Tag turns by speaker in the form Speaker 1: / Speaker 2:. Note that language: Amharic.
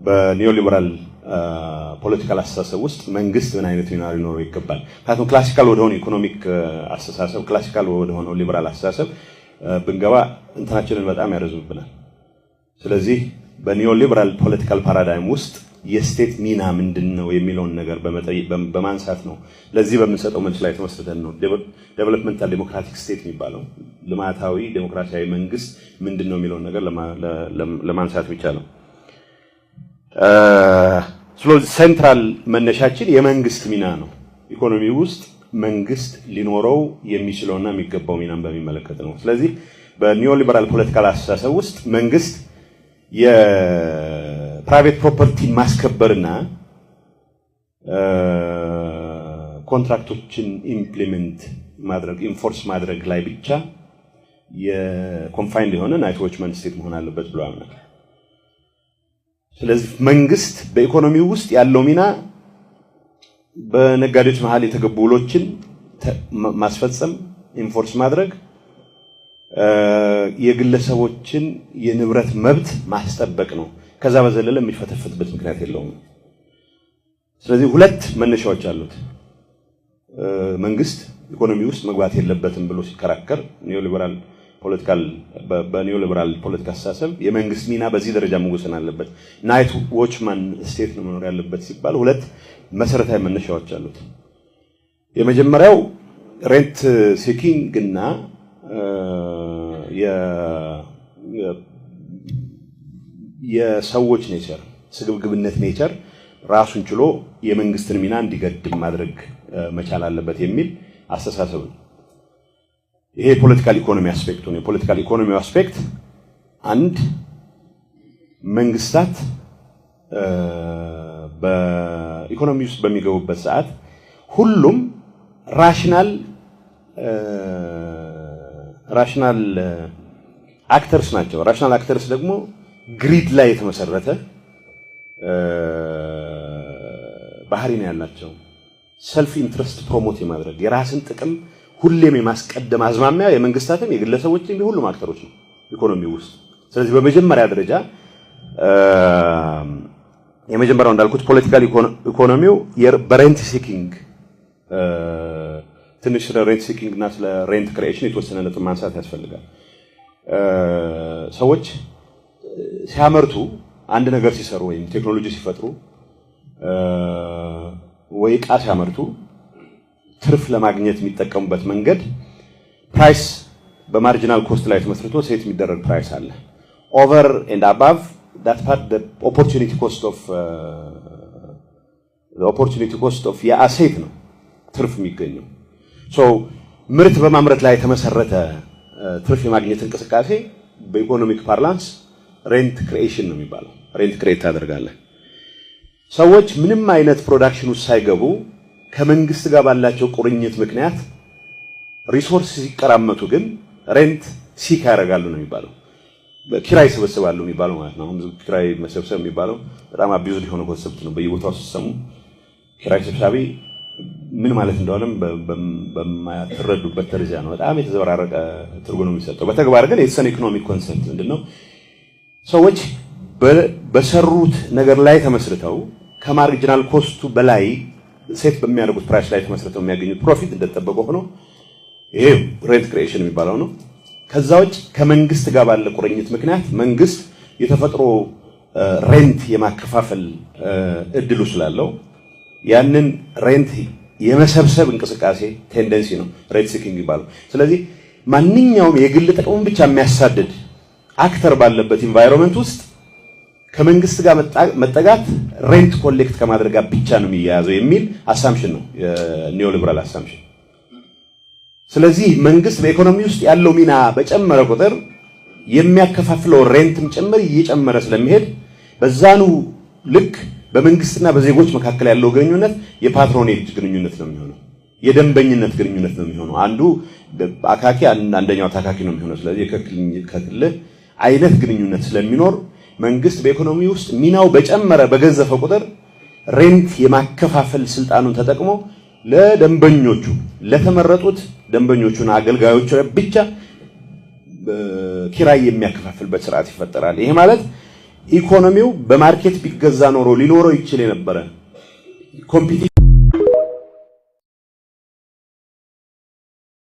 Speaker 1: በኒዮሊበራል ፖለቲካል አስተሳሰብ ውስጥ መንግስት ምን አይነት ሚና ሊኖረው ይገባል? ምክንያቱም ክላሲካል ወደሆነ ኢኮኖሚክ አስተሳሰብ ክላሲካል ወደሆነ ሊበራል አስተሳሰብ ብንገባ እንትናችንን በጣም ያረዝምብናል። ስለዚህ በኒዮሊበራል ፖለቲካል ፓራዳይም ውስጥ የስቴት ሚና ምንድነው የሚለውን ነገር በማንሳት ነው። ለዚህ በምንሰጠው መልስ ላይ ተመስርተን ነው ዴቨሎፕመንታል ዴሞክራቲክ ስቴት የሚባለው ልማታዊ ዴሞክራሲያዊ መንግስት ምንድነው የሚለውን ነገር ለማንሳት ብቻ ነው። ስለዚህ ሴንትራል መነሻችን የመንግስት ሚና ነው። ኢኮኖሚ ውስጥ መንግስት ሊኖረው የሚችለውና የሚገባው ሚናን በሚመለከት ነው። ስለዚህ በኒዮሊበራል ፖለቲካል አስተሳሰብ ውስጥ መንግስት የፕራይቬት ፕሮፐርቲ ማስከበርና ኮንትራክቶችን ኢምፕሊመንት ማድረግ ኢንፎርስ ማድረግ ላይ ብቻ የኮንፋይንድ የሆነ ናይት ዎችማን ስቴት መሆን አለበት ብሎ ያምናል። ስለዚህ መንግስት በኢኮኖሚው ውስጥ ያለው ሚና በነጋዴዎች መሃል የተገቡ ውሎችን ማስፈጸም ኢንፎርስ ማድረግ የግለሰቦችን የንብረት መብት ማስጠበቅ ነው። ከዛ በዘለለ የሚፈተፍትበት ምክንያት የለውም። ስለዚህ ሁለት መነሻዎች አሉት። መንግስት ኢኮኖሚ ውስጥ መግባት የለበትም ብሎ ሲከራከር በኒዮሊበራል ፖለቲካ አስተሳሰብ የመንግስት ሚና በዚህ ደረጃ መወሰን አለበት፣ ናይት ዎችማን ስቴት ነው መኖር ያለበት ሲባል ሁለት መሰረታዊ መነሻዎች አሉት። የመጀመሪያው ሬንት ሲኪንግ እና የሰዎች ኔቸር ስግብግብነት ኔቸር ራሱን ችሎ የመንግስትን ሚና እንዲገድም ማድረግ መቻል አለበት የሚል አስተሳሰብ ነው። ይሄ ፖለቲካል ኢኮኖሚ አስፔክቱ ነው። የፖለቲካል ኢኮኖሚ አስፔክት አንድ መንግስታት በኢኮኖሚ ውስጥ በሚገቡበት ሰዓት ሁሉም ራሽናል አክተርስ ናቸው። ራሽናል አክተርስ ደግሞ ግሪድ ላይ የተመሰረተ ባህሪ ነው ያላቸው። ሰልፍ ኢንትረስት ፕሮሞት የማድረግ የራስን ጥቅም ሁሌም የማስቀደም አዝማሚያ የመንግስታትም የግለሰቦችም የሁሉም አክተሮች ነው ኢኮኖሚ ውስጥ። ስለዚህ በመጀመሪያ ደረጃ የመጀመሪያው እንዳልኩት ፖለቲካል ኢኮኖሚው በሬንት ሲኪንግ ትንሽ ስለ ሬንት ሲኪንግ እና ስለ ሬንት ክሪኤሽን የተወሰነ ነጥብ ማንሳት ያስፈልጋል። ሰዎች ሲያመርቱ አንድ ነገር ሲሰሩ ወይም ቴክኖሎጂ ሲፈጥሩ ወይ ዕቃ ሲያመርቱ ትርፍ ለማግኘት የሚጠቀሙበት መንገድ ፕራይስ በማርጂናል ኮስት ላይ ተመስርቶ ሴት የሚደረግ ፕራይስ አለ። ኦቨር ኤንድ አባቭ that part the opportunity cost of የአሴት ነው ትርፍ የሚገኘው። ምርት በማምረት ላይ የተመሰረተ ትርፍ የማግኘት እንቅስቃሴ በኢኮኖሚክ ፓርላንስ ሬንት ክሪኤሽን ነው የሚባለው። ሬንት ክሬት ታደርጋለህ። ሰዎች ምንም አይነት ፕሮዳክሽን ውስጥ ሳይገቡ ከመንግስት ጋር ባላቸው ቁርኝት ምክንያት ሪሶርስ ሲቀራመቱ ግን ሬንት ሲክ ያደርጋሉ ነው የሚባለው። ኪራይ ሰበስባሉ የሚባለው ማለት ነው። አሁን ኪራይ መሰብሰብ የሚባለው በጣም አቢዩዝድ የሆነ ኮንሰፕት ነው። በየቦታው ሲሰሙ ኪራይ ሰብሳቢ ምን ማለት እንደሆነም በማትረዱበት ደረጃ ነው። በጣም የተዘበራረቀ ትርጉም ነው የሚሰጠው። በተግባር ግን የተሰነ ኢኮኖሚክ ኮንሰፕት ምንድነው? ሰዎች በሰሩት ነገር ላይ ተመስርተው ከማርጂናል ኮስቱ በላይ ሴት በሚያደርጉት ፕራይስ ላይ ተመስርተው የሚያገኙት ፕሮፊት እንደተጠበቀ ሆኖ ይሄ ሬንት ክሪኤሽን የሚባለው ነው። ከዛ ውጭ ከመንግስት ጋር ባለ ቁርኝት ምክንያት መንግስት የተፈጥሮ ሬንት የማከፋፈል እድሉ ስላለው ያንን ሬንት የመሰብሰብ እንቅስቃሴ ቴንደንሲ ነው ሬንት ሲኪንግ ይባላል። ስለዚህ ማንኛውም የግል ጥቅሙን ብቻ የሚያሳድድ አክተር ባለበት ኢንቫይሮንመንት ውስጥ ከመንግስት ጋር መጠጋት ሬንት ኮሌክት ከማድረግ ጋር ብቻ ነው የሚያያዘው የሚል አሳምፕሽን ነው የኒዮሊበራል አሳምፕሽን። ስለዚህ መንግስት በኢኮኖሚ ውስጥ ያለው ሚና በጨመረ ቁጥር የሚያከፋፍለው ሬንትም ጭምር እየጨመረ ስለሚሄድ በዛኑ ልክ በመንግስትና በዜጎች መካከል ያለው ግንኙነት የፓትሮኔጅ ግንኙነት ነው የሚሆነው፣ የደንበኝነት ግንኙነት ነው የሚሆነው። አንዱ አካኪ አንደኛው ታካኪ ነው የሚሆነው። ስለዚህ ከክልል አይነት ግንኙነት ስለሚኖር መንግስት በኢኮኖሚ ውስጥ ሚናው በጨመረ በገዘፈ ቁጥር ሬንት የማከፋፈል ስልጣኑን ተጠቅሞ ለደንበኞቹ ለተመረጡት ደንበኞቹና አገልጋዮቹ ብቻ ኪራይ የሚያከፋፍልበት ስርዓት ይፈጠራል። ይሄ ማለት ኢኮኖሚው በማርኬት ቢገዛ ኖሮ ሊኖረው ይችል የነበረ ኮምፒቲቲቭ